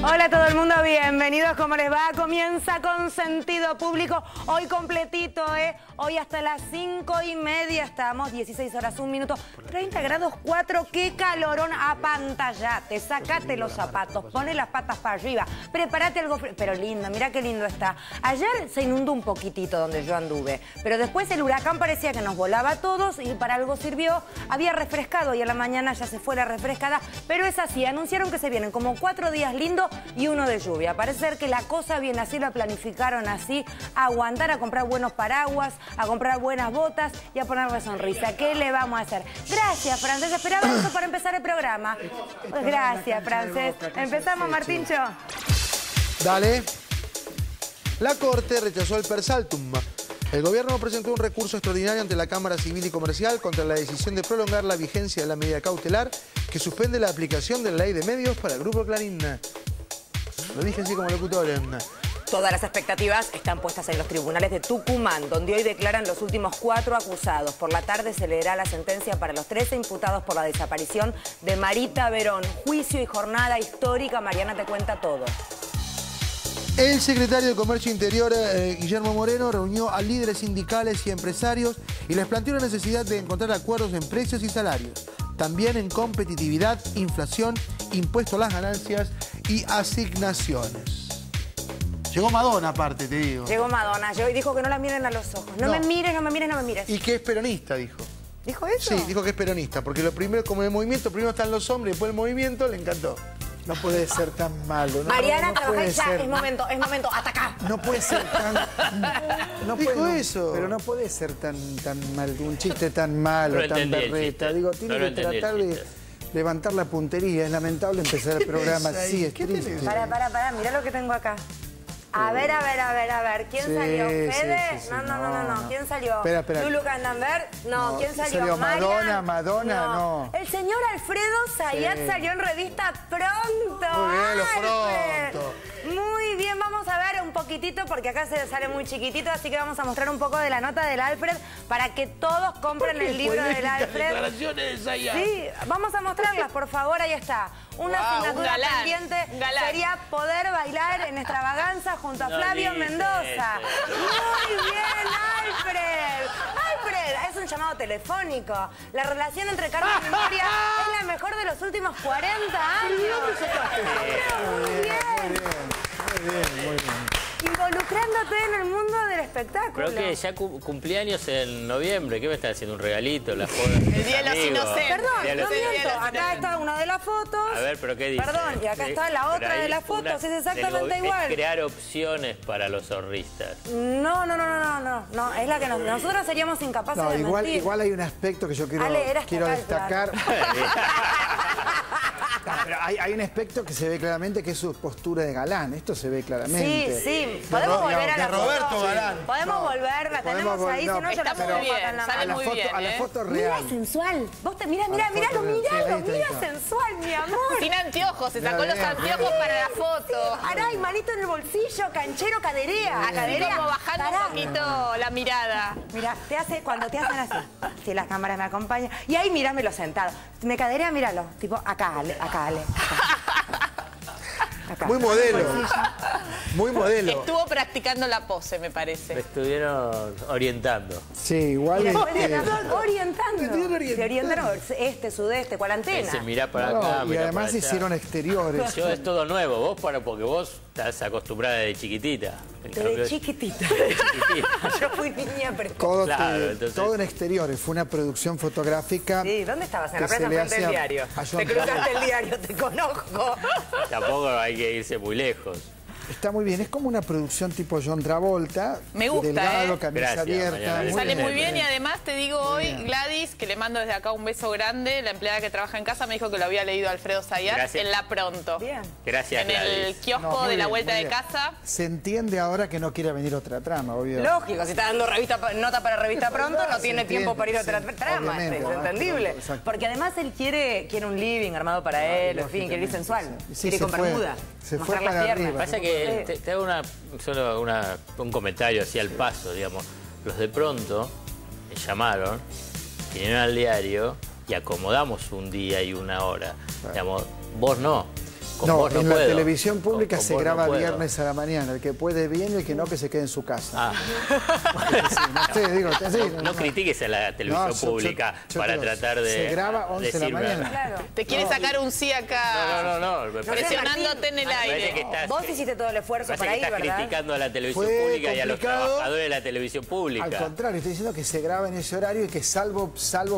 Hola a todo el mundo, bienvenidos, ¿cómo les va? Comienza con Sentido Público, hoy completito, hoy hasta las 5:30 estamos, 16 horas, 1 minuto, 30 grados 4, qué calorón, apantallate, sacate los zapatos, pone las patas para arriba, prepárate algo, pero lindo, mira qué lindo está. Ayer se inundó un poquitito donde yo anduve, pero después el huracán parecía que nos volaba a todos y para algo sirvió, había refrescado y a la mañana ya se fue la refrescada, pero es así, anunciaron que se vienen como 4 días lindos y uno de lluvia. Parece ser que la cosa viene así, la planificaron así, a aguantar, a comprar buenos paraguas, a comprar buenas botas y a ponerle sonrisa. ¿Qué le vamos a hacer? Gracias, Francés. Esperaba eso para empezar el programa. Pues gracias, Francés. Empezamos, Martincho. Dale. La Corte rechazó el persaltum. El gobierno presentó un recurso extraordinario ante la Cámara Civil y Comercial contra la decisión de prolongar la vigencia de la medida cautelar que suspende la aplicación de la Ley de Medios para el Grupo Clarín. Lo dije así como locutor. Todas las expectativas están puestas en los tribunales de Tucumán, donde hoy declaran los últimos 4 acusados. Por la tarde se leerá la sentencia para los 13 imputados por la desaparición de Marita Verón. Juicio y jornada histórica. Mariana te cuenta todo. El secretario de Comercio Interior, Guillermo Moreno, reunió a líderes sindicales y empresarios y les planteó la necesidad de encontrar acuerdos en precios y salarios. También en competitividad, inflación, impuesto a las ganancias y asignaciones. Llegó Madonna aparte, te digo. Llegó Madonna, llegó y dijo que no la miren a los ojos. No me mires, no me mires, no me mires. Y que es peronista, dijo. ¿Dijo eso? Sí, dijo que es peronista, porque lo primero, como el movimiento, primero están los hombres, después el movimiento, le encantó. No puede ser tan malo. No, Mariana, no trabajá puede ya, ser. es momento, hasta acá. No puede ser tan... No Dijo puede, eso. Pero no puede ser tan mal, un chiste tan malo, No tan entendí el berreta. chiste. Digo, tiene No lo que entendí el tratar de chiste. levantar la puntería. Es lamentable empezar el programa tenés ahí? así, es ¿Qué triste. tenés? Pará, mirá lo que tengo acá. A ver. ¿Quién Sí, salió? sí, ¿Fede? sí, No. ¿Quién salió? Espera. ¿Lulu Candanver? No. No, ¿Quién salió? salió ¿Marian? Madonna, no. El señor Alfredo Zayat salió en revista Pronto. Muy bien, los Alfred. Pronto. Muy bien, vamos a ver un poquitito porque acá se sale muy chiquitito, así que vamos a mostrar un poco de la nota del Alfred para que todos compren el libro del Alfred. Declaraciones de Zayat. Sí, vamos a mostrarlas, por favor, ahí está. Una asignatura un galán, pendiente un galán. sería poder bailar en extravaganza junto a No Flavio dice Mendoza. eso. Muy bien, Alfred. Alfred, es un llamado telefónico. La relación entre Carmen y Memoria es la mejor de los últimos 40 años. Muy bien. Muy bien. Involucrándote en el mundo del espectáculo. Pero que ya cumpleaños en noviembre, ¿qué me estás haciendo? ¿Un regalito? ¿La El Día de los Inocentes. Perdón, Ya lo no sé. miento. Acá está una de las fotos. A ver, ¿pero qué dice? Perdón, y acá está la Pero otra ahí de las una fotos. Es del exactamente igual. Es crear opciones para los zorristas. No. Es la que nosotros seríamos incapaces No, de mentir. igual hay un aspecto que yo quiero Ale, quiero eras destacar. No, pero hay un aspecto que se ve claramente que es su postura de galán. Esto se ve claramente. Sí. Podemos volver a la Roberto foto. Galán. Podemos volver, la tenemos ahí, si no yo la Está pongo muy bien, acá en la sale mano. muy bien, A la foto Mira real. sensual. Vos te míralo, Sí, ahí mira está. sensual, mi amor. Sin anteojos, se sacó Mira, los anteojos para la foto. Aray, manito en el bolsillo, canchero, caderea. Así como bajando Pará. un poquito la mirada. Mira, cuando te hacen así, si las cámaras me acompañan, y ahí míramelo sentado. Me caderea, míralo, tipo acá, Ale, acá. Muy modelo. Muy modelo. Estuvo practicando la pose, me Me parece. estuvieron orientando. Sí, igual orientando. Se orientaron este, sudeste, cual antena. Ese mirá para No, acá, y mirá además para allá. hicieron exteriores. Yo es todo nuevo, porque vos estás acostumbrada de chiquitita. En Desde cambio, chiquitita. chiquitita. Yo fui niña precoz. Todo, Claro, entonces- todo en exteriores. Fue una producción fotográfica. Sí, ¿dónde estabas? En la que se prensa le frente del hace diario. a John Te cruzaste Travolta. el diario, te conozco. Tampoco hay que irse muy lejos. Está muy bien. Es como una producción tipo John Travolta. Me gusta, Delgado, camisa Gracias, abierta. Mariana. muy Sale bien. muy bien y además te digo hoy, Gladys, que le mando desde acá un beso grande, la empleada que trabaja en casa me dijo que lo había leído Alfredo Zayat Gracias. en La Pronto. Bien. Gracias, En el Gladys. kiosco No, muy de la bien, vuelta muy de bien. casa. Se entiende ahora que no quiere venir otra trama, obvio. Lógico, si está dando nota para revista pronto, no tiene entiende, tiempo para ir a otra sí, trama, obviamente, es entendible. exacto. Porque además él quiere un living armado para él, en fin, quiere ir sensual. Sí, quiere ir con se fue. bermuda, Se fue mostrar las para piernas. arriba. Pasa que te hago solo un comentario así al paso, digamos. Los de Pronto me llamaron, vinieron al diario y acomodamos un día y una hora. Digamos, vos no. Con No, vos no en la puedo. televisión pública Con se vos no graba puedo. viernes a la mañana. El que puede bien y el que no, que se quede en su casa. Ah. Sí, no sé, digo, sí, No critiques a la televisión No, pública yo para te digo, tratar de se graba 11 de la decirme- mañana. Claro. Te quiere sacar un sí acá. No. Me parece- Presionándote en el me parece aire. que estás, Vos hiciste todo el esfuerzo parece para que ir, estás ¿verdad? criticando a la televisión Fue pública y a los complicado. trabajadores de la televisión pública. Al contrario, estoy diciendo que se graba en ese horario y que salvo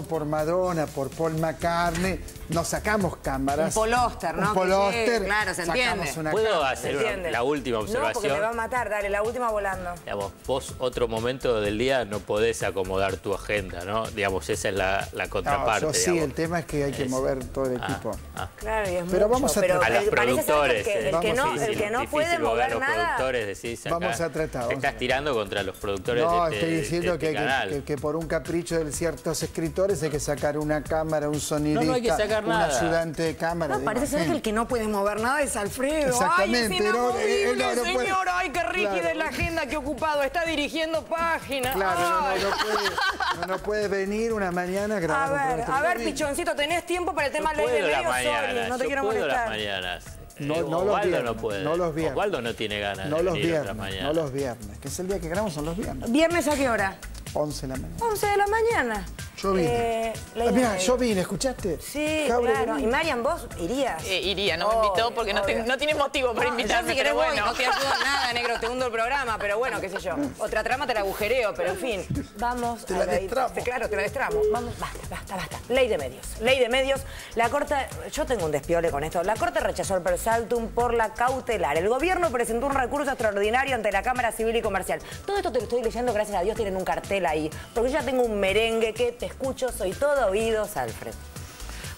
por Madonna, por Paul McCartney, nos sacamos cámaras. Un polóster, ¿no? Un polóster. Sí, claro, se sacamos entiende. una ¿Puedo cámara. hacer ¿Entiendes? la última No, porque observación? me va a matar. Dale, la última volando. Digamos, vos otro momento del día no podés acomodar tu agenda, ¿no? Digamos, esa es la contraparte. No, yo sí, digamos. el tema es que hay que mover todo el equipo. Claro, y es Pero mucho, vamos a pero tratar. A los parece ser productores. que el que Vamos, no, difícil, el que no difícil puede mover a mover los nada. productores, decís acá. Vamos a tratar, Te vamos estás a- tirando contra los productores No, de este, estoy diciendo de este canal. que por un capricho de ciertos escritores hay que sacar una cámara, un sonidista, No hay que sacar un nada. ayudante de cámara. No, parece ser que el que no puede mover nada es Alfredo. Exactamente, Ay, es no, inamovible, no puede- señor. Ay, qué rígido Claro. es la agenda, qué ocupado. Está dirigiendo páginas. Claro, Ay. no puede venir una mañana a grabar un programa. A ver, Pichoncito, ¿tenés tiempo para el tema Yo ley de puedo las medios? Sorry, mañanas, no te yo quiero puedo las molestar. mañanas. No, no los Osvaldo viernes, no puede. no los viernes. Osvaldo no tiene ganas No de los venir otra viernes, mañana. no los viernes, que es el día que grabamos, son los viernes. ¿Viernes a qué hora? 11 de la mañana. 11 de la mañana. Yo vine. ley de Mira, medios. yo vine, ¿escuchaste? Sí, Jaure, claro. vení. Y Marian, vos irías. Iría, no me invitó porque no tiene motivo para invitarme, Yo si querés pero voy, bueno. no te ayudo en nada, negro, te hundo el programa, pero bueno, qué sé yo. Otra trama te la agujereo, pero en fin. Vamos Te a la ley- destramo. Claro, te la destramo. Vamos, basta. Ley de medios. Ley de medios. La Corte, yo tengo un despiole con esto. La Corte rechazó el persaltum por la cautelar. El gobierno presentó un recurso extraordinario ante la Cámara Civil y Comercial. Todo esto te lo estoy leyendo, gracias a Dios tienen un cartel ahí. Porque yo ya tengo un merengue que te escucho, soy todo oídos, Alfred.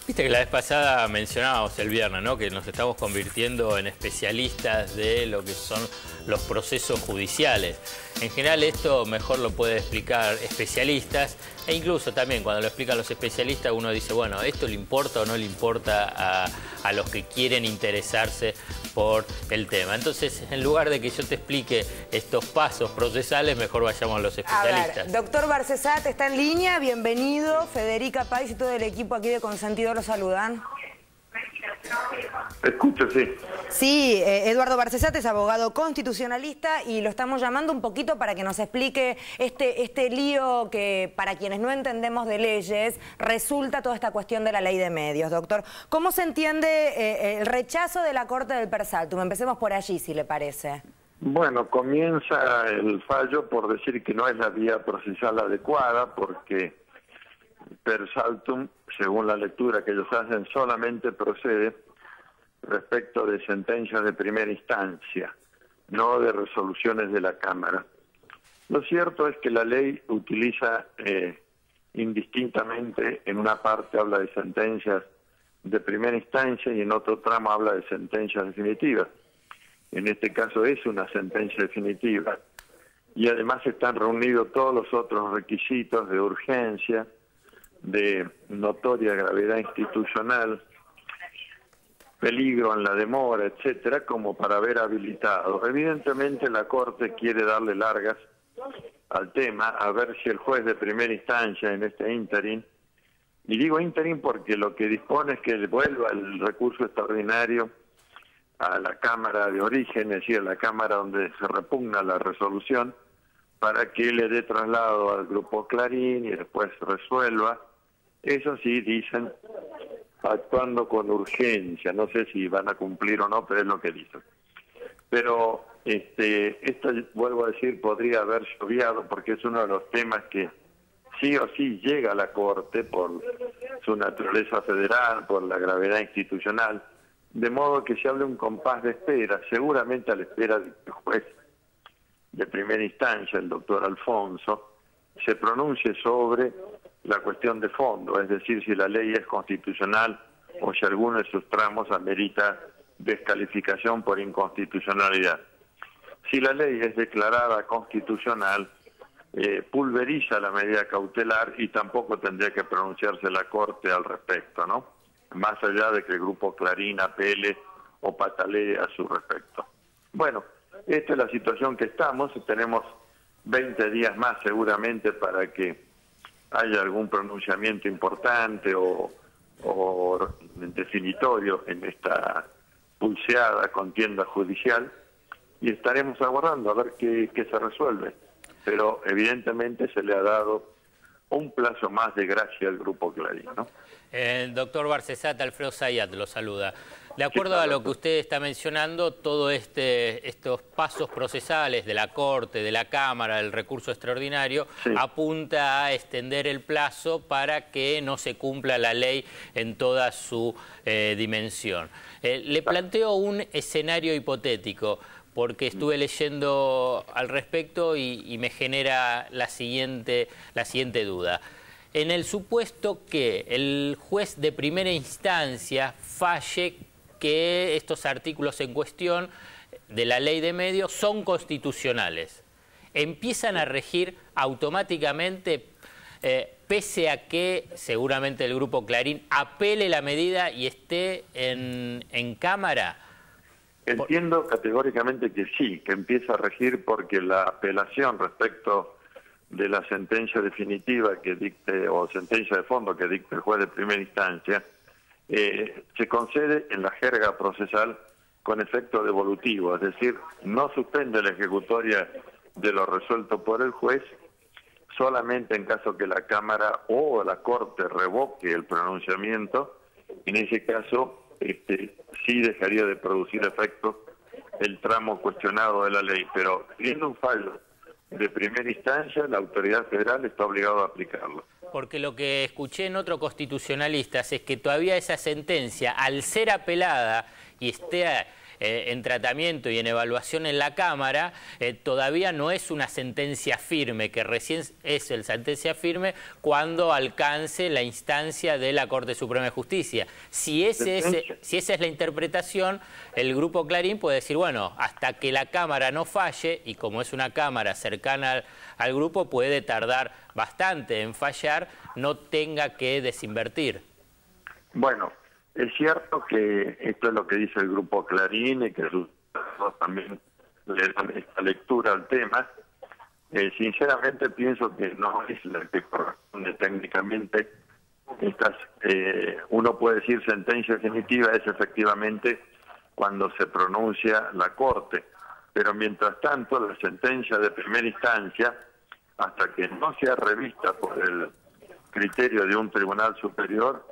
Viste que la vez pasada mencionábamos el viernes, ¿no? Que nos estamos convirtiendo en especialistas de lo que son los procesos judiciales. En general esto mejor lo puede explicar especialistas e incluso también cuando lo explican los especialistas uno dice, bueno, ¿esto le importa o no le importa a los que quieren interesarse por el tema? Entonces, en lugar de que yo te explique estos pasos procesales, mejor vayamos a los A especialistas. ver, doctor Barcesat está en línea, bienvenido. Federica País y todo el equipo aquí de Consentido lo saludan. Escucho, sí. Sí, Eduardo Barcesat es abogado constitucionalista y lo estamos llamando un poquito para que nos explique este lío que para quienes no entendemos de leyes resulta toda esta cuestión de la ley de medios. Doctor, ¿cómo se entiende el rechazo de la Corte del persaltum? Empecemos por allí, si le parece. Bueno, comienza el fallo por decir que no es la vía procesal adecuada porque per saltum, según la lectura que ellos hacen, solamente procede respecto de sentencias de primera instancia, no de resoluciones de la Cámara. Lo cierto es que la ley utiliza indistintamente, en una parte habla de sentencias de primera instancia y en otro tramo habla de sentencias definitivas. En este caso es una sentencia definitiva y además están reunidos todos los otros requisitos de urgencia, de notoria gravedad institucional, peligro en la demora, etcétera, como para haber habilitado. Evidentemente la Corte quiere darle largas al tema, a ver si el juez de primera instancia en este ínterin, y digo ínterin porque lo que dispone es que vuelva el recurso extraordinario a la Cámara de origen, es decir, a la Cámara donde se repugna la resolución, para que le dé traslado al Grupo Clarín y después resuelva. Eso sí, dicen, actuando con urgencia. No sé si van a cumplir o no, pero es lo que dicen. Pero esto, vuelvo a decir, podría haberse obviado porque es uno de los temas que sí o sí llega a la Corte por su naturaleza federal, por la gravedad institucional, de modo que se hable un compás de espera, seguramente a la espera de que el juez de primera instancia, el doctor Alfonso, se pronuncie sobre la cuestión de fondo, es decir, si la ley es constitucional o si alguno de sus tramos amerita descalificación por inconstitucionalidad. Si la ley es declarada constitucional, pulveriza la medida cautelar y tampoco tendría que pronunciarse la Corte al respecto, ¿no? Más allá de que el Grupo Clarín apele o patalee a su respecto. Bueno, esta es la situación que estamos, tenemos 20 días más seguramente para que haya algún pronunciamiento importante o definitorio en esta pulseada contienda judicial y estaremos aguardando a ver qué se resuelve. Pero evidentemente se le ha dado un plazo más de gracia al Grupo Clarín, ¿no? Doctor Barcesat, Alfredo Zayat lo saluda. De acuerdo a lo que usted está mencionando, todos estos pasos procesales de la Corte, de la Cámara, del recurso extraordinario, apunta a extender el plazo para que no se cumpla la ley en toda su dimensión. Le planteo un escenario hipotético, porque estuve leyendo al respecto y me genera la siguiente duda. En el supuesto que el juez de primera instancia falle que estos artículos en cuestión de la ley de medios son constitucionales, ¿empiezan a regir automáticamente pese a que seguramente el Grupo Clarín apele la medida y esté en Cámara? Entiendo categóricamente que sí, que empieza a regir porque la apelación respecto de la sentencia definitiva que dicte, o sentencia de fondo que dicte el juez de primera instancia, se concede en la jerga procesal con efecto devolutivo, es decir, no suspende la ejecutoria de lo resuelto por el juez, solamente en caso que la Cámara o la Corte revoque el pronunciamiento. En ese caso sí dejaría de producir efecto el tramo cuestionado de la ley, pero siendo un fallo de primera instancia, la autoridad federal está obligada a aplicarlo. Porque lo que escuché en otros constitucionalistas es que todavía esa sentencia, al ser apelada y esté en tratamiento y en evaluación en la Cámara, todavía no es una sentencia firme, que recién es la sentencia firme cuando alcance la instancia de la Corte Suprema de Justicia. Si esa es la interpretación, el Grupo Clarín puede decir, bueno, hasta que la Cámara no falle, y como es una Cámara cercana al grupo, puede tardar bastante en fallar, no tenga que desinvertir. Bueno, es cierto que esto es lo que dice el Grupo Clarín y que también le dan esta lectura al tema. Sinceramente pienso que no es la que corresponde técnicamente. Uno puede decir sentencia definitiva es efectivamente cuando se pronuncia la Corte, pero mientras tanto la sentencia de primera instancia, hasta que no sea revista por el criterio de un tribunal superior,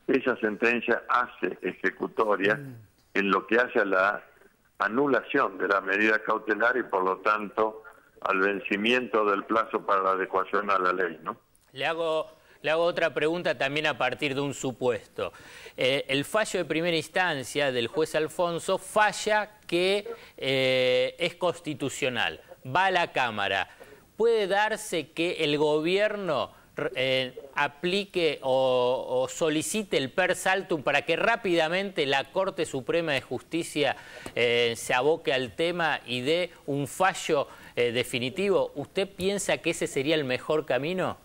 esa sentencia hace ejecutoria en lo que hace a la anulación de la medida cautelar y por lo tanto al vencimiento del plazo para la adecuación a la ley, ¿no? Le hago otra pregunta también a partir de un supuesto. El fallo de primera instancia del juez Alfonso falla que es constitucional, va a la Cámara. ¿Puede darse que el gobierno aplique o solicite el per saltum para que rápidamente la Corte Suprema de Justicia se aboque al tema y dé un fallo definitivo? ¿Usted piensa que ese sería el mejor camino?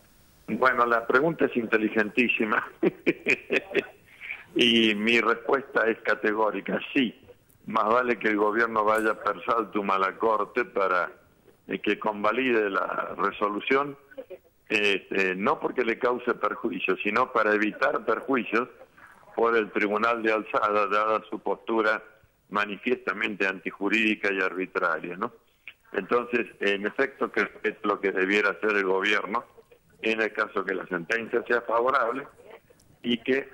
Bueno, la pregunta es inteligentísima y mi respuesta es categórica, sí. Más vale que el gobierno vaya per saltum a la Corte para que convalide la resolución, no porque le cause perjuicio, sino para evitar perjuicios por el Tribunal de Alzada, dada su postura manifiestamente antijurídica y arbitraria, ¿no? Entonces, en efecto, que es lo que debiera hacer el gobierno, en el caso que la sentencia sea favorable y que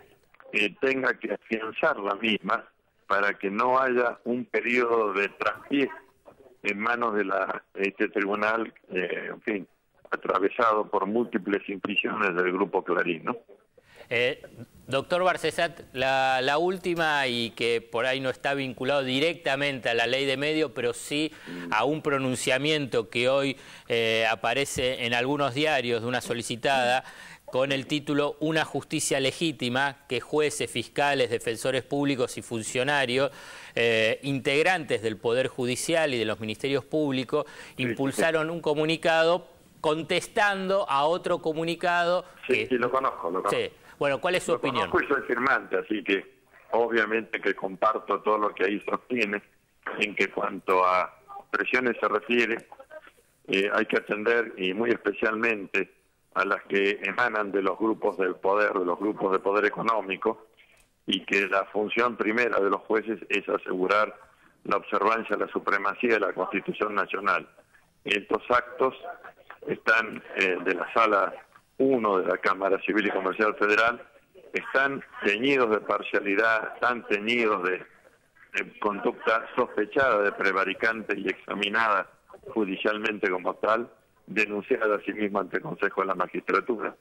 tenga que afianzar la misma para que no haya un periodo de traspié en manos de este tribunal, en fin, atravesado por múltiples implicaciones del Grupo Clarín, ¿no? Doctor Barcesat, la última, y que por ahí no está vinculado directamente a la ley de medios, pero sí a un pronunciamiento que hoy aparece en algunos diarios de una solicitada con el título Una justicia legítima, que jueces, fiscales, defensores públicos y funcionarios, integrantes del Poder Judicial y de los ministerios públicos, impulsaron un comunicado contestando a otro comunicado. Sí, lo conozco. Sí. Bueno, ¿cuál es su opinión? Conozco y soy firmante, así que obviamente que comparto todo lo que ahí sostiene, en que cuanto a presiones se refiere, hay que atender, y muy especialmente a las que emanan de los grupos del poder, de los grupos de poder económico, y que la función primera de los jueces es asegurar la observancia de la supremacía de la Constitución Nacional. Estos actos están de la Sala 1 de la Cámara Civil y Comercial Federal, están teñidos de parcialidad, están teñidos de conducta sospechada de prevaricante y examinada judicialmente como tal, denunciada a sí misma ante el Consejo de la Magistratura.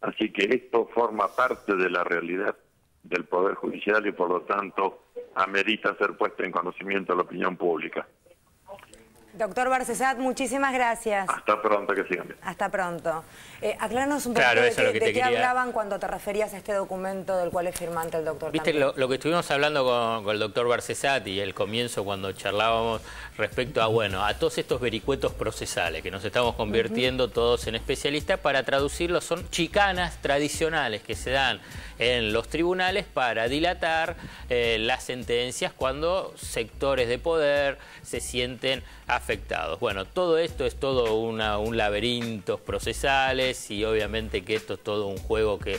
Así que esto forma parte de la realidad del Poder Judicial y por lo tanto amerita ser puesta en conocimiento de la opinión pública. Doctor Barcesat, muchísimas gracias. Hasta pronto, que sigan bien. Hasta pronto. Acláranos un poco de qué hablaban cuando te referías a este documento del cual es firmante el doctor. Viste, lo que estuvimos hablando con el doctor Barcesat y el comienzo cuando charlábamos respecto a, bueno, a todos estos vericuetos procesales que nos estamos convirtiendo todos en especialistas, para traducirlos son chicanas tradicionales que se dan en los tribunales para dilatar las sentencias cuando sectores de poder se sienten afectados. Bueno, todo esto es todo un laberinto procesales y obviamente que esto es todo un juego que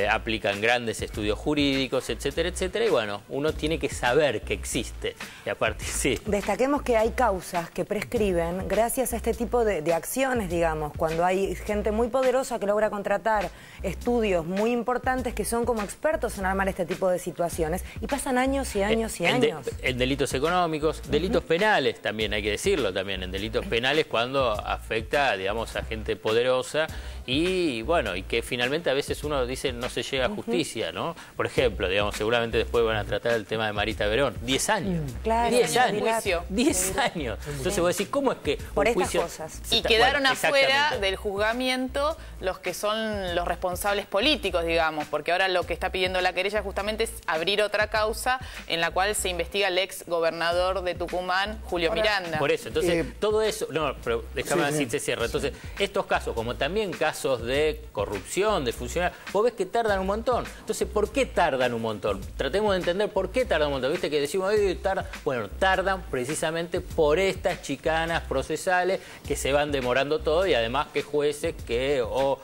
aplican grandes estudios jurídicos, etcétera, etcétera. Y bueno, uno tiene que saber que existe. Y aparte, sí. Destaquemos que hay causas que prescriben gracias a este tipo de acciones, digamos, cuando hay gente muy poderosa que logra contratar estudios muy importantes que son como expertos en armar este tipo de situaciones y pasan años y años y años. En delitos económicos, delitos penales también, hay que decirlo también, en delitos penales cuando afecta, digamos, a gente poderosa y bueno, y que finalmente a veces uno dice no se llega a justicia, ¿no? Por ejemplo, digamos, seguramente después van a tratar el tema de Marita Verón. 10 años. Claro, 10 años. Juicio. 10 años. Entonces vos decís, ¿cómo es que por un estas juicio... cosas. Y quedaron bueno, afuera del juzgamiento los que son los responsables políticos, digamos, porque ahora lo que está pidiendo la querella justamente es abrir otra causa en la cual se investiga al ex gobernador de Tucumán, Julio Miranda. Por eso, entonces, todo eso... No, pero déjame decir, se cierra. Entonces, estos casos, como también casos de corrupción, de funcionarios, vos ves que tardan un montón. Entonces, ¿por qué tardan un montón? Tratemos de entender por qué tardan un montón. Viste que decimos, tardan... Bueno, tardan precisamente por estas chicanas procesales que se van demorando todo y además que jueces o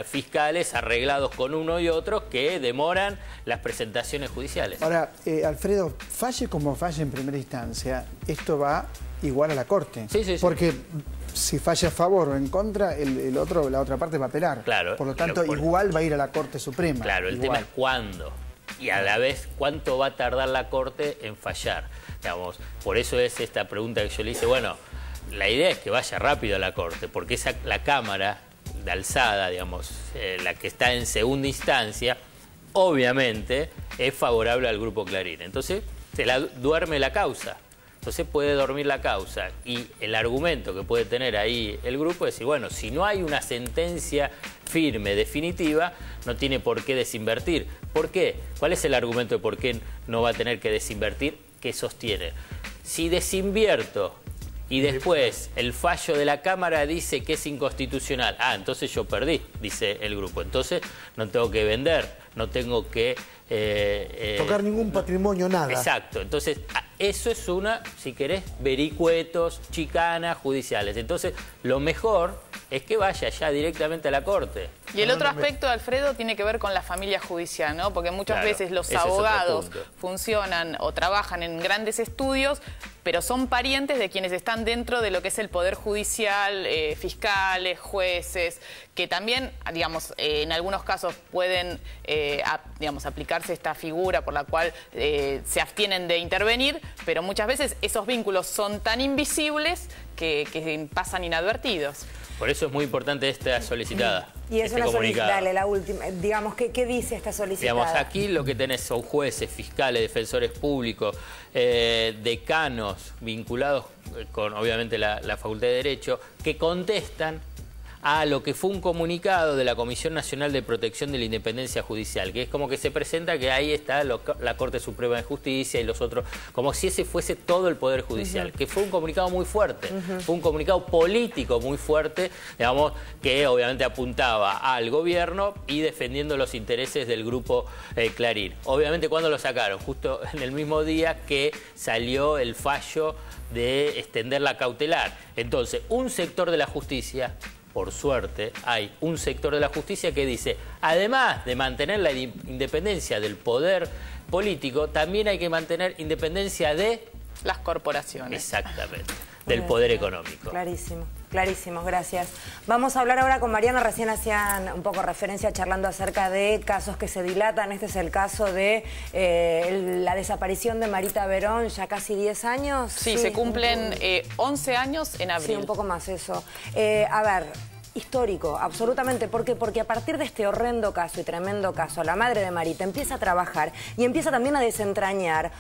fiscales arreglados con uno y otro que demoran las presentaciones judiciales. Ahora, Alfredo, falle como falle en primera instancia, esto va igual a la Corte. Sí, sí, sí. Porque si falla a favor o en contra, la otra parte va a apelar. Claro. Por lo tanto, igual va a ir a la Corte Suprema. Claro, el tema es cuándo. Y a la vez, ¿cuánto va a tardar la Corte en fallar? Digamos, por eso es esta pregunta que yo le hice. Bueno, la idea es que vaya rápido a la Corte, porque la Cámara de alzada, digamos, la que está en segunda instancia, obviamente es favorable al Grupo Clarín. Entonces, se la duerme la causa. Entonces puede dormir la causa. Y el argumento que puede tener ahí el grupo es decir, bueno, si no hay una sentencia firme, definitiva, no tiene por qué desinvertir. ¿Por qué? ¿Cuál es el argumento de por qué no va a tener que desinvertir? ¿Qué sostiene? Si desinvierto y después el fallo de la Cámara dice que es inconstitucional, entonces yo perdí, dice el grupo. Entonces no tengo que vender, no tengo que... tocar ningún patrimonio, nada. Exacto. Entonces, eso es si querés, vericuetos, chicanas judiciales. Entonces, lo mejor es que vaya ya directamente a la Corte. Y el otro aspecto, Alfredo, tiene que ver con la familia judicial, ¿no? Porque muchas veces los abogados funcionan o trabajan en grandes estudios, pero son parientes de quienes están dentro de lo que es el Poder Judicial, fiscales, jueces, que también, digamos, en algunos casos pueden, digamos, aplicarse esta figura por la cual se abstienen de intervenir, pero muchas veces esos vínculos son tan invisibles que pasan inadvertidos. Por eso es muy importante esta solicitada. Y es una solicitada, dale, la última. Digamos, ¿qué dice esta solicitada? Digamos, aquí lo que tenés son jueces, fiscales, defensores públicos, decanos vinculados con, obviamente, la Facultad de Derecho, que contestan a lo que fue un comunicado de la Comisión Nacional de Protección de la Independencia Judicial, que es como que se presenta que ahí está la Corte Suprema de Justicia y los otros, como si ese fuese todo el Poder Judicial, que fue un comunicado muy fuerte, fue un comunicado político muy fuerte, digamos, que obviamente apuntaba al gobierno y defendiendo los intereses del Grupo Clarín. Obviamente, ¿cuándo lo sacaron? Justo en el mismo día que salió el fallo de extender la cautelar. Entonces, un sector de la justicia, por suerte, hay un sector de la justicia que dice, además de mantener la independencia del poder político, también hay que mantener independencia de... las corporaciones. Exactamente, del poder económico. Clarísimo. Clarísimo, gracias. Vamos a hablar ahora con Mariana. Recién hacían un poco referencia charlando acerca de casos que se dilatan. Este es el caso de la desaparición de Marita Verón, ya casi 10 años. Sí, se cumplen 11 años en abril. Sí, un poco más eso. A ver, histórico, absolutamente. ¿Por qué? Porque a partir de este horrendo caso y tremendo caso, la madre de Marita empieza a trabajar y empieza también a desentrañar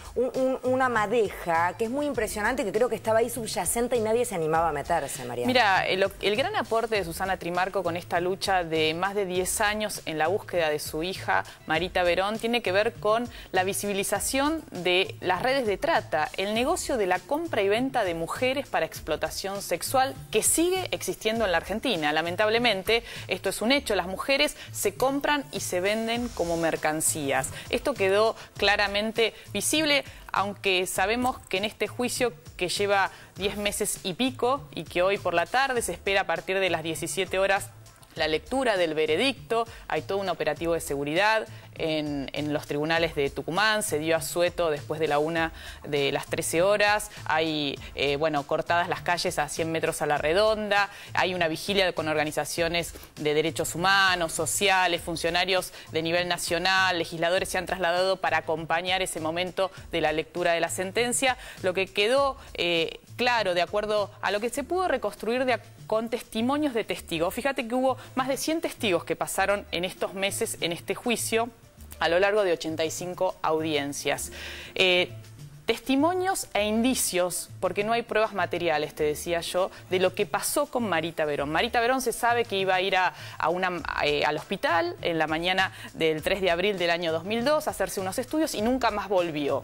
una madeja que es muy impresionante, que creo que estaba ahí subyacente y nadie se animaba a meterse, Mariana. Mira, el gran aporte de Susana Trimarco con esta lucha de más de 10 años en la búsqueda de su hija, Marita Verón, tiene que ver con la visibilización de las redes de trata, el negocio de la compra y venta de mujeres para explotación sexual que sigue existiendo en la Argentina. Lamentablemente, esto es un hecho, las mujeres se compran y se venden como mercancías. Esto quedó claramente visible, aunque sabemos que en este juicio que lleva 10 meses y pico y que hoy por la tarde se espera a partir de las 17 horas la lectura del veredicto, hay todo un operativo de seguridad en los tribunales de Tucumán, se dio asueto después de la 1 de las 13 horas, hay, cortadas las calles a 100 metros a la redonda, hay una vigilia con organizaciones de derechos humanos, sociales, funcionarios de nivel nacional, legisladores se han trasladado para acompañar ese momento de la lectura de la sentencia. Lo que quedó claro, de acuerdo a lo que se pudo reconstruir con testimonios de testigos. Fíjate que hubo más de 100 testigos que pasaron en estos meses en este juicio a lo largo de 85 audiencias. Testimonios e indicios, porque no hay pruebas materiales, te decía yo, de lo que pasó con Marita Verón. Marita Verón se sabe que iba a ir al hospital en la mañana del 3 de abril del año 2002 a hacerse unos estudios y nunca más volvió.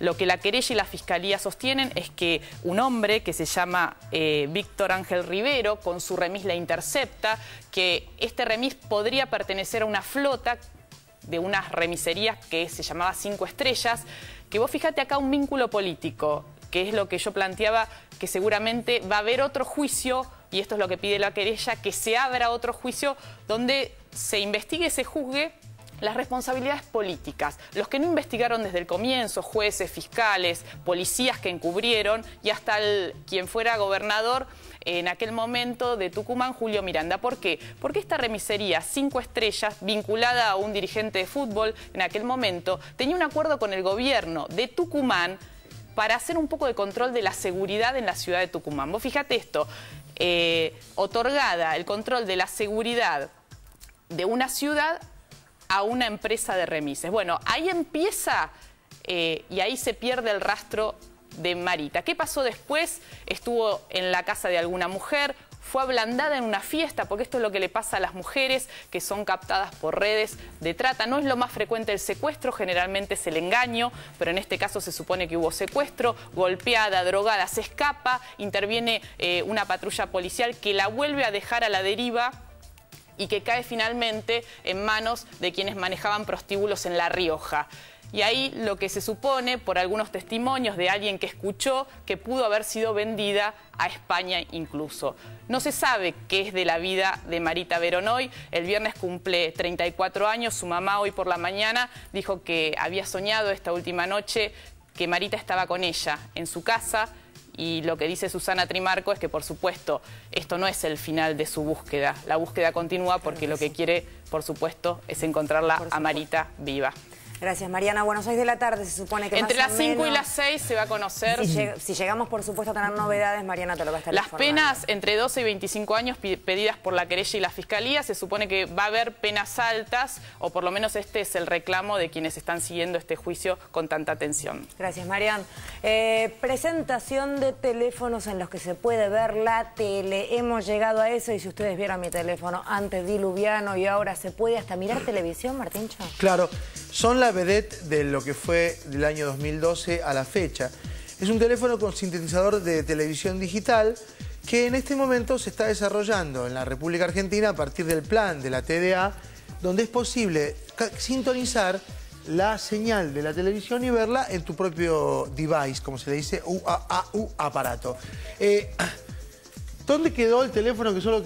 Lo que la querella y la fiscalía sostienen es que un hombre que se llama Víctor Ángel Rivero, con su remis la intercepta, que este remis podría pertenecer a una flota de unas remiserías que se llamaba 5 Estrellas, que vos fíjate acá un vínculo político, que es lo que yo planteaba, que seguramente va a haber otro juicio, y esto es lo que pide la querella, que se abra otro juicio donde se investigue y se juzgue las responsabilidades políticas, los que no investigaron desde el comienzo, jueces, fiscales, policías que encubrieron y hasta quien fuera gobernador en aquel momento de Tucumán, Julio Miranda. ¿Por qué? Porque esta remisería 5 Estrellas, vinculada a un dirigente de fútbol en aquel momento, tenía un acuerdo con el gobierno de Tucumán para hacer un poco de control de la seguridad en la ciudad de Tucumán. Vos fíjate esto, otorgada el control de la seguridad de una ciudad a una empresa de remises. Bueno, ahí empieza y ahí se pierde el rastro de Marita. ¿Qué pasó después? Estuvo en la casa de alguna mujer, fue ablandada en una fiesta, porque esto es lo que le pasa a las mujeres que son captadas por redes de trata. No es lo más frecuente el secuestro, generalmente es el engaño, pero en este caso se supone que hubo secuestro, golpeada, drogada, se escapa, interviene una patrulla policial que la vuelve a dejar a la deriva y que cae finalmente en manos de quienes manejaban prostíbulos en La Rioja. Y ahí lo que se supone, por algunos testimonios de alguien que escuchó, que pudo haber sido vendida a España incluso. No se sabe qué es de la vida de Marita Verón hoy. El viernes cumple 34 años. Su mamá hoy por la mañana dijo que había soñado esta última noche que Marita estaba con ella en su casa. Y lo que dice Susana Trimarco es que, por supuesto, esto no es el final de su búsqueda. La búsqueda continúa porque lo que quiere, por supuesto, es encontrarla a Marita viva. Gracias, Mariana. Bueno, 6 de la tarde se supone que entre más las o 5 menos, y las 6 se va a conocer. Si llegamos, por supuesto, a tener novedades, Mariana te lo va a estar Las informando. penas entre 12 y 25 años pedidas por la querella y la fiscalía, se supone que va a haber penas altas, o por lo menos este es el reclamo de quienes están siguiendo este juicio con tanta atención. Gracias, Mariana. Presentación de teléfonos en los que se puede ver la tele. Hemos llegado a eso, y si ustedes vieron mi teléfono antediluviano y ahora se puede hasta mirar televisión, Martíncho. Claro, son la vedette de lo que fue del año 2012 a la fecha. Es un teléfono con sintetizador de televisión digital que en este momento se está desarrollando en la República Argentina a partir del plan de la TDA, donde es posible sintonizar la señal de la televisión y verla en tu propio device, como se le dice, aparato. ¿Dónde quedó el teléfono que solo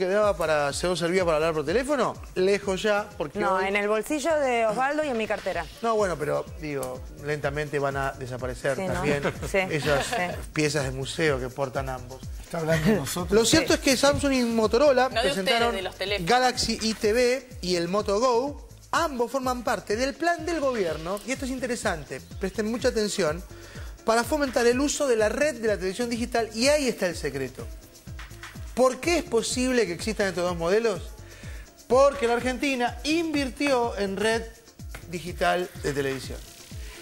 servía para hablar por teléfono? Lejos ya, porque No, hoy... en el bolsillo de Osvaldo y en mi cartera. No, bueno, pero digo, lentamente van a desaparecer también Sí, esas piezas de museo que portan ambos. Está hablando de nosotros. Lo cierto es que Samsung y Motorola No de presentaron ustedes, de los teléfonos. Galaxy ITV y el Moto Go. Ambos forman parte del plan del gobierno, y esto es interesante, presten mucha atención, para fomentar el uso de la red de la televisión digital, y ahí está el secreto. ¿Por qué es posible que existan estos dos modelos? Porque la Argentina invirtió en red digital de televisión.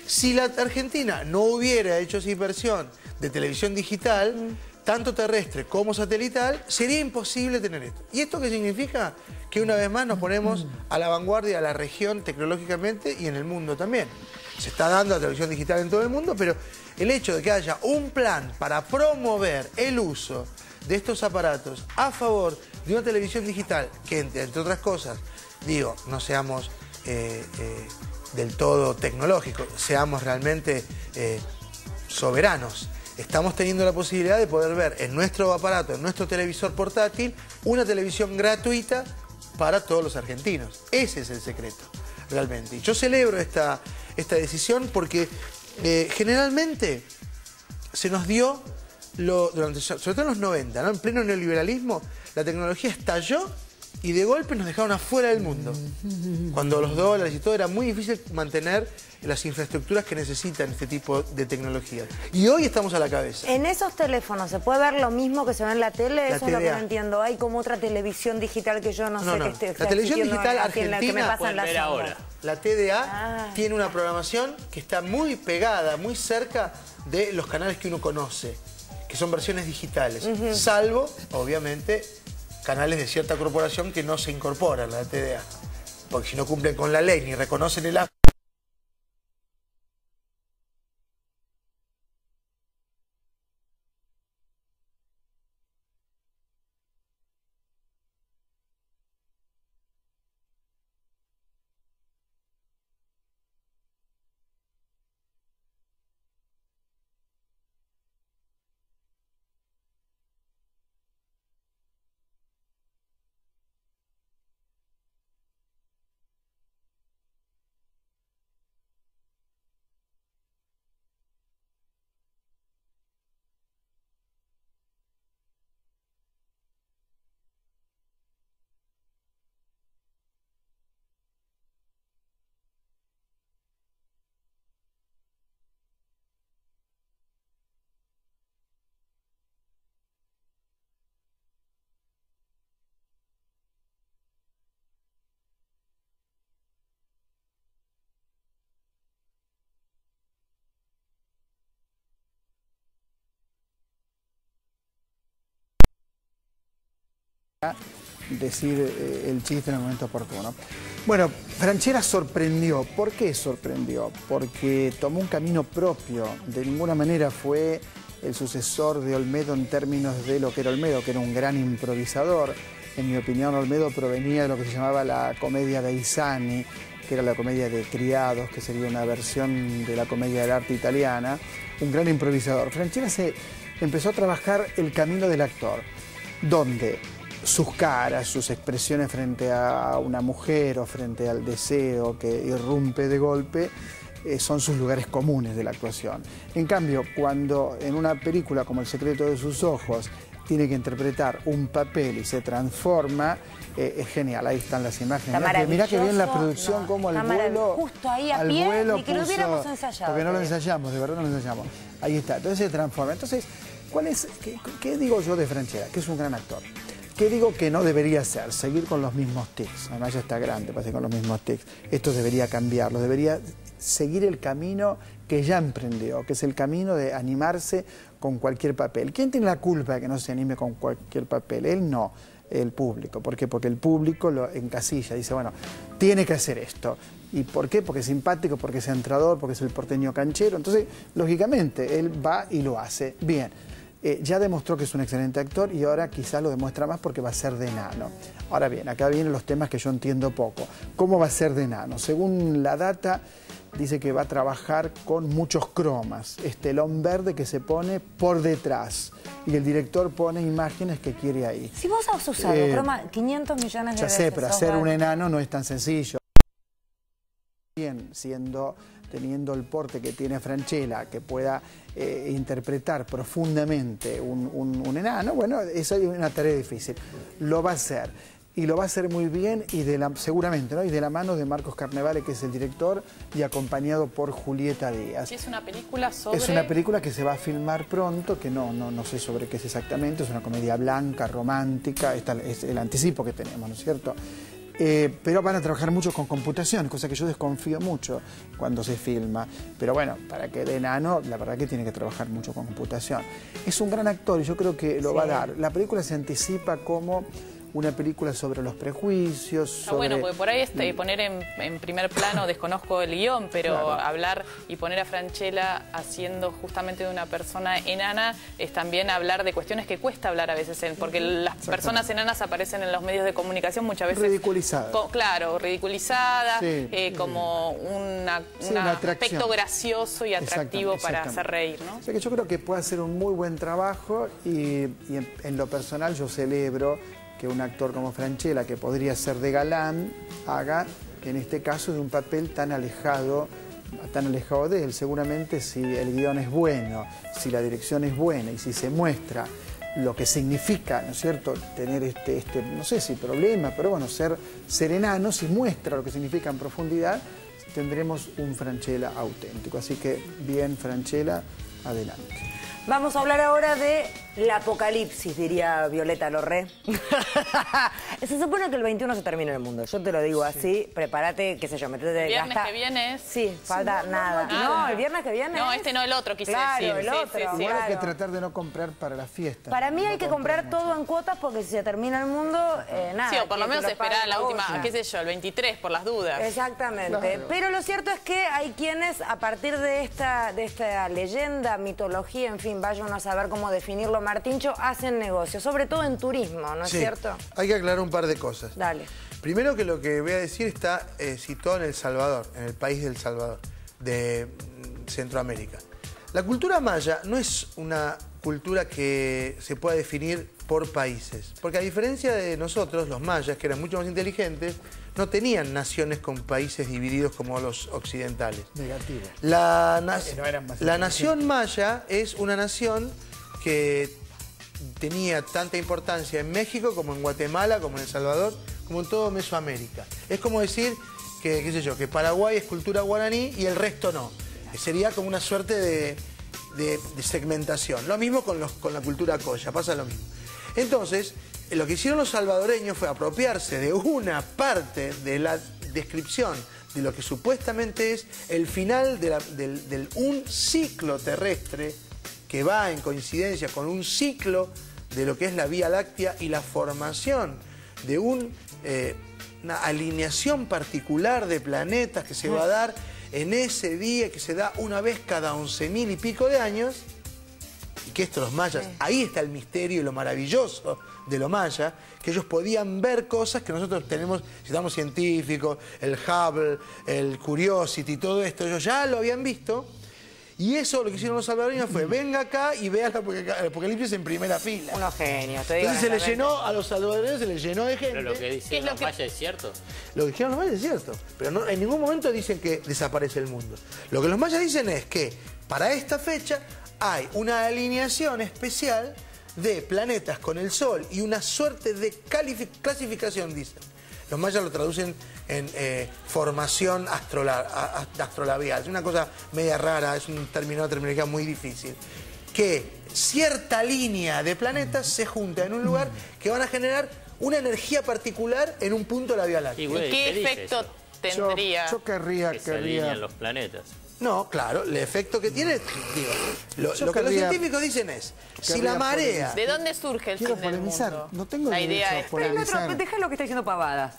Si la Argentina no hubiera hecho esa inversión de televisión digital, tanto terrestre como satelital, sería imposible tener esto. ¿Y esto qué significa? Que una vez más nos ponemos a la vanguardia de la región tecnológicamente y en el mundo también. Se está dando la televisión digital en todo el mundo, pero el hecho de que haya un plan para promover el uso de estos aparatos a favor de una televisión digital, que entre otras cosas, digo, no seamos del todo tecnológicos, seamos realmente soberanos. Estamos teniendo la posibilidad de poder ver en nuestro aparato, en nuestro televisor portátil, una televisión gratuita para todos los argentinos. Ese es el secreto, realmente. Y yo celebro esta decisión porque generalmente se nos dio, sobre todo en los 90, ¿no? En pleno neoliberalismo, la tecnología estalló y de golpe nos dejaron afuera del mundo. Cuando los dólares y todo era muy difícil mantener las infraestructuras que necesitan este tipo de tecnologías. Y hoy estamos a la cabeza. ¿En esos teléfonos se puede ver lo mismo que se ve en la tele? La Eso es lo que TDA. no entiendo. Hay como otra televisión digital que yo no sé qué esté. La televisión digital aquí en la que me argentina pasan las pueden ver ondas. ahora. La TDA tiene una programación que está muy pegada, muy cerca de los canales que uno conoce, que son versiones digitales, salvo, obviamente, canales de cierta corporación que no se incorporan a la TDA, porque si no cumplen con la ley ni reconocen el acto. Decir el chiste en el momento oportuno. Bueno, Franchera sorprendió. ¿Por qué sorprendió? Porque tomó un camino propio. De ninguna manera fue el sucesor de Olmedo en términos de lo que era Olmedo, que era un gran improvisador. En mi opinión, Olmedo provenía de lo que se llamaba la comedia de Isani, que era la comedia de criados, que sería una versión de la comedia del arte italiana. Un gran improvisador. Franchera se empezó a trabajar el camino del actor, donde sus caras, sus expresiones frente a una mujer o frente al deseo que irrumpe de golpe, son sus lugares comunes de la actuación. En cambio, cuando en una película como El secreto de sus ojos tiene que interpretar un papel y se transforma, es genial. Ahí están las imágenes. Mirá que bien la producción, como al vuelo... Justo ahí a pie, ni que lo hubiéramos ensayado. Porque no lo ensayamos, de verdad no lo ensayamos. Ahí está, entonces se transforma. Entonces, ¿qué digo yo de Franchera? Que es un gran actor. ¿Qué digo que no debería hacer? Seguir con los mismos tics. Además ya está grande para seguir con los mismos tics. Esto debería cambiarlo, debería seguir el camino que ya emprendió, que es el camino de animarse con cualquier papel. ¿Quién tiene la culpa de que no se anime con cualquier papel? Él no, el público. ¿Por qué? Porque el público lo encasilla, dice, bueno, tiene que hacer esto. ¿Y por qué? Porque es simpático, porque es entrador, porque es el porteño canchero. Entonces, lógicamente, él va y lo hace. Bien. Ya demostró que es un excelente actor y ahora quizás lo demuestra más porque va a ser de enano. Ahora bien, acá vienen los temas que yo entiendo poco. ¿Cómo va a ser de enano? Según la data, dice que va a trabajar con muchos cromas. Telón verde que se pone por detrás. Y el director pone imágenes que quiere ahí. Si vos has usado croma 500 millones de veces. Ya sé, pero hacer un enano no es tan sencillo. Bien, teniendo el porte que tiene Francella, que pueda interpretar profundamente un enano, bueno, eso es una tarea difícil. Lo va a hacer. Y lo va a hacer muy bien y seguramente, ¿no? Y de la mano de Marcos Carnevale, que es el director, y acompañado por Julieta Díaz. Es una película sobre... Es una película que se va a filmar pronto, que no sé sobre qué es exactamente, es una comedia blanca, romántica, es el anticipo que tenemos, ¿no es cierto? Pero van a trabajar mucho con computación, cosa que yo desconfío mucho cuando se filma. Pero bueno, para que de enano, la verdad que tiene que trabajar mucho con computación. Es un gran actor y yo creo que lo va a dar. La película se anticipa como una película sobre los prejuicios. Bueno, porque por ahí poner en primer plano, desconozco el guión, pero claro, hablar y poner a Francella haciendo justamente de una persona enana es también hablar de cuestiones que cuesta hablar a veces, porque las personas enanas aparecen en los medios de comunicación muchas veces... Ridiculizadas. Claro, ridiculizadas, sí, como un aspecto gracioso y atractivo para hacer reír, ¿no? O sea que yo creo que puede hacer un muy buen trabajo y en lo personal yo celebro que un actor como Francella, que podría ser de galán, haga, en este caso, de un papel tan alejado de él. Seguramente si el guión es bueno, si la dirección es buena y si se muestra lo que significa, ¿no es cierto?, tener no sé si problema, pero bueno, ser enano, si muestra lo que significa en profundidad, tendremos un Francella auténtico. Así que, bien, Francella, adelante. Vamos a hablar ahora de la apocalipsis, diría Violeta Lorré. Se supone que el 21 se termina el mundo. Yo te lo digo así, prepárate, qué sé yo, metete... ¿El viernes que viene es? Sí, falta nada. No, el viernes que viene no, es... no, el otro quise decir. Claro, el otro. Igual claro. hay que tratar de no comprar para la fiesta. Para mí hay que comprar todo en cuotas porque si se termina el mundo, nada. Sí, o por lo menos esperar la última, qué sé yo, el 23, por las dudas. Exactamente. Claro. Pero lo cierto es que hay quienes, a partir de esta leyenda, mitología, en fin, vaya uno a saber cómo definirlo, Martincho, hacen negocios, sobre todo en turismo, ¿no es cierto? Hay que aclarar un par de cosas. Dale. Primero, que lo que voy a decir está situado en El Salvador, en el país del Salvador, de Centroamérica. La cultura maya no es una cultura que se pueda definir por países, porque a diferencia de nosotros, los mayas, que eran mucho más inteligentes, no tenían naciones con países divididos como los occidentales. Negativo. La nación maya es una nación que tenía tanta importancia en México como en Guatemala, como en El Salvador, como en todo Mesoamérica. Es como decir que, qué sé yo, que Paraguay es cultura guaraní y el resto no. Sería como una suerte de segmentación. Lo mismo con la cultura coya, pasa lo mismo. Entonces, lo que hicieron los salvadoreños fue apropiarse de una parte de la descripción de lo que supuestamente es el final de un ciclo terrestre que va en coincidencia con un ciclo de lo que es la Vía Láctea y la formación de una alineación particular de planetas que se va a dar en ese día, que se da una vez cada 11.000 y pico de años, y que esto los mayas, ahí está el misterio y lo maravilloso de lo maya, que ellos podían ver cosas que nosotros tenemos, si estamos científicos, el Hubble, el Curiosity, todo esto, ellos ya lo habían visto. Y eso lo que hicieron los salvadoreños fue, venga acá y vea el apocalipsis en primera fila. Unos genios, te digo. Entonces se les llenó, a los salvadoreños se les llenó de gente. Pero lo que dicen los mayas es cierto. Lo que dijeron los mayas es cierto, pero no, en ningún momento dicen que desaparece el mundo. Lo que los mayas dicen es que para esta fecha hay una alineación especial de planetas con el Sol y una suerte de clasificación, dicen. Los mayas lo traducen en formación astrolabial. Es una cosa media rara, es una terminología muy difícil. Que cierta línea de planetas se junta en un lugar que van a generar una energía particular en un punto de la Vía Láctea. ¿Y qué efecto tendría? Yo querría que se alinean los planetas. No, claro, el efecto que tiene, digo, lo que los científicos dicen es, si la marea... ¿De dónde surge el fin del mundo? No tengo la idea derecho a polemizar. Deja lo que está diciendo pavadas.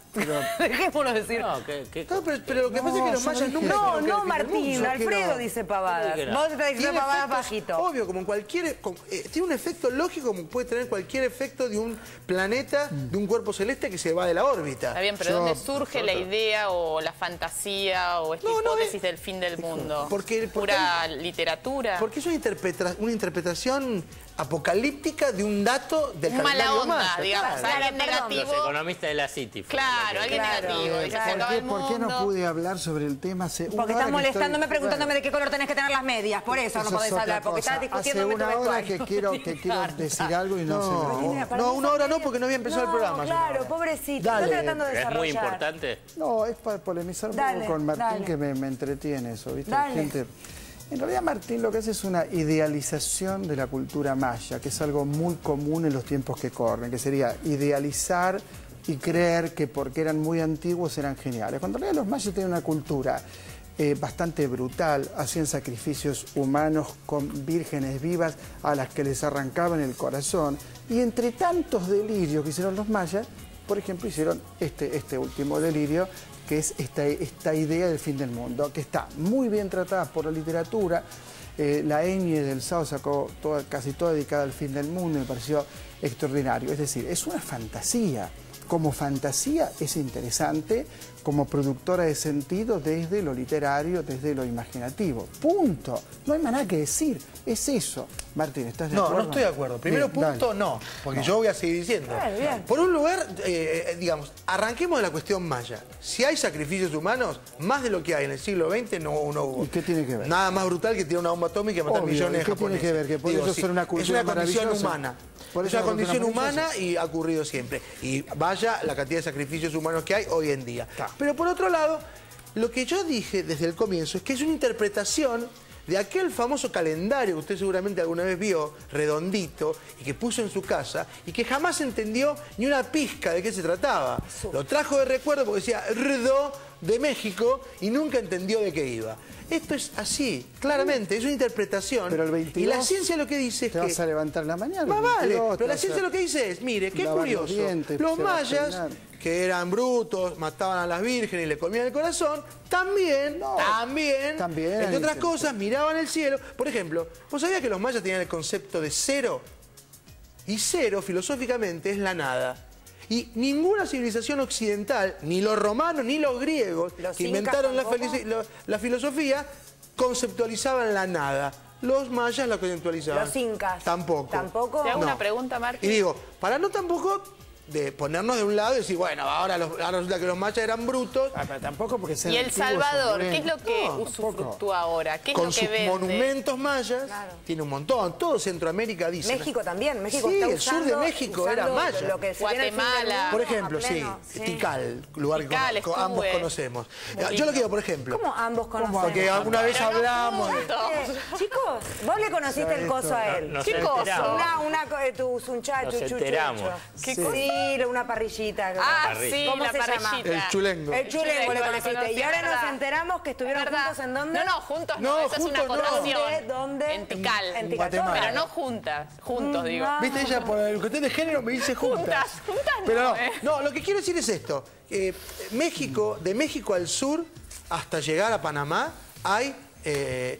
Dejémoslo decir. No, pero lo que pasa es que los mayas nunca... No, Martín, Alfredo dice pavadas. Vos estás diciendo pavadas bajito. Obvio, como en cualquier... tiene un efecto lógico como puede tener cualquier efecto de un planeta, de un cuerpo celeste que se va de la órbita. Está bien, pero ¿de dónde surge la idea o la fantasía o esta hipótesis del fin del mundo? ¿Pura literatura? Porque es una interpretación apocalíptica de un dato del calendario mala onda, maya, digamos, claro. alguien negativo. Los economistas de la City. Claro, alguien negativo. Dice, se acaba el ¿Por qué no mundo. pude hablar sobre el tema hace una hora? Porque estás molestándome, estoy- preguntándome de qué color tenés que tener las medias. Por eso no Eso podés es otra hablar, porque cosa. estás discutiendo Hace tu una hora vestuario. que quiero decir algo y no se me... No, una hora no, porque no había empezado el programa. Claro, pobrecito. Dale. Está tratando de Pero es desarrollar. muy importante. No, es para polemizar un Dale, poco con Martín, dale. que me entretiene eso, ¿viste? Dale. Gente... En realidad Martín lo que hace es una idealización de la cultura maya, que es algo muy común en los tiempos que corren, que sería idealizar y creer que porque eran muy antiguos eran geniales. Cuando en realidad los mayas tenían una cultura bastante brutal, hacían sacrificios humanos con vírgenes vivas a las que les arrancaban el corazón, y entre tantos delirios que hicieron los mayas, por ejemplo, hicieron este último delirio, que es esta idea del fin del mundo, que está muy bien tratada por la literatura. La Enie del Sao sacó casi toda dedicada al fin del mundo, me pareció extraordinario. Es decir, es una fantasía. Como fantasía es interesante, como productora de sentido desde lo literario, desde lo imaginativo. Punto. No hay más nada que decir. Es eso. Martín, ¿estás de acuerdo? No estoy de acuerdo. Primero Bien, punto, dale. no. Porque yo voy a seguir diciendo. Bien. Por un lugar, digamos, arranquemos de la cuestión maya. Si hay sacrificios humanos, más de lo que hay en el siglo XX no hubo. ¿Y qué tiene que ver? Nada más brutal que tirar una bomba atómica y matar Obvio, millones de ¿y qué tiene japoneses. que ver? Que por eso son una cultura es una condición maravillosa. humana. Por Es eso una es una condición cultura humana maravillosa. y ha ocurrido siempre. Y vaya la cantidad de sacrificios humanos que hay hoy en día. Pero por otro lado, lo que yo dije desde el comienzo es que es una interpretación de aquel famoso calendario que usted seguramente alguna vez vio, redondito, y que puso en su casa, y que jamás entendió ni una pizca de qué se trataba. Lo trajo de recuerdo porque decía Rdo de México y nunca entendió de qué iba. Esto es así, claramente, es una interpretación. Pero el 22 y la ciencia lo que dice es te que... vas a levantar la mañana. Más vale, pero la vas a ciencia lo que dice es, mire, qué lavar los curioso, dientes, los se va a mayas, peinar. que eran brutos, mataban a las vírgenes y le comían el corazón, también, entre otras cosas, miraban el cielo. Por ejemplo, ¿vos sabías que los mayas tenían el concepto de cero? Y cero, filosóficamente, es la nada. Y ninguna civilización occidental, ni los romanos ni los griegos, que inventaron la filosofía, conceptualizaban la nada. Los mayas la conceptualizaban. Los incas. Tampoco. ¿Tampoco? Te hago No. una pregunta, Martín. Y digo, para no tampoco de ponernos de un lado y decir, bueno, ahora resulta que los mayas eran brutos. Pero tampoco porque sean Y El antiguos, Salvador, son ¿qué es lo que No, usufructúa ahora? ¿Qué es Con lo que sus vende? monumentos mayas, tiene un montón. Todo Centroamérica dice. México también. México Sí, está el sur de México era usando maya. lo que se viene al fin del Guatemala. mundo Por a ejemplo, pleno, Tikal, lugar Tikal, que ambos estuve. conocemos. Muy Yo lo lindo. quiero, por ejemplo. ¿Cómo ambos conocemos? Porque alguna vez Pero no hablamos de... juntos. Chicos, vos le conociste el coso a él. Nos ¿Qué cosa? enteramos. Tu sunchacho, Nos enteramos. ¿Qué Sí, cosa? una parrillita. Ah, parrilla. sí, ¿Cómo la se llama? parrillita. El chulengo. El chulengo le conociste. conocí, Y ahora es nos verdad. enteramos que estuvieron Es verdad. juntos en dónde. No, juntos no, No, esa es una juntos no. acotación. ¿Dónde? En Tikal. En Tikal. Guatemala. Pero no juntas, juntos digo. Viste, ella por el cuestión de género me dice juntas. Juntas no, Pero no, lo que quiero decir es esto. México, de México al sur, hasta llegar a Panamá, hay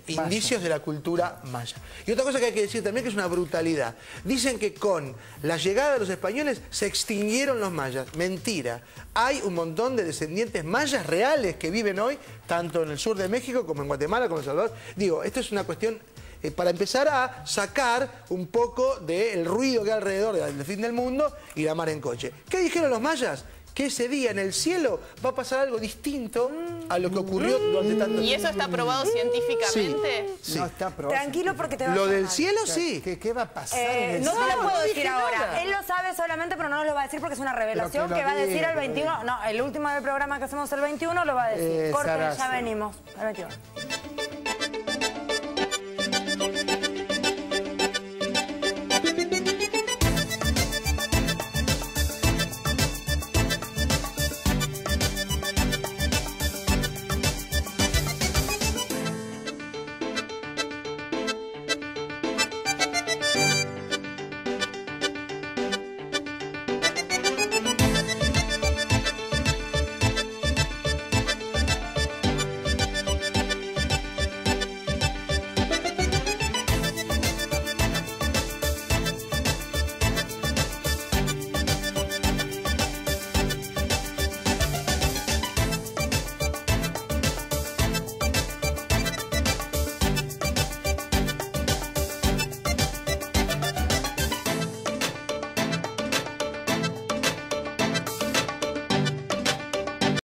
indicios de la cultura maya. Y otra cosa que hay que decir también, que es una brutalidad. Dicen que con la llegada de los españoles se extinguieron los mayas. Mentira. Hay un montón de descendientes mayas reales que viven hoy, tanto en el sur de México como en Guatemala, como en El Salvador. Digo, esto es una cuestión... para empezar a sacar un poco del ruido que hay alrededor del fin del mundo y la mar en coche. ¿Qué dijeron los mayas? Que ese día en el cielo va a pasar algo distinto a lo que ocurrió durante tanto tiempo. ¿Y eso está probado científicamente? Sí. No está probado. Tranquilo porque te va a Lo del pasar. cielo sí. ¿Qué va a pasar en el No te cielo? lo puedo no decir dije ahora. nada. Él lo sabe solamente, pero no nos lo va a decir porque es una revelación Pero que que lo va a decir diga, el que lo 21. No, el último del programa que hacemos el 21 lo va a decir. Corte, Sarasa. ya venimos. El 21.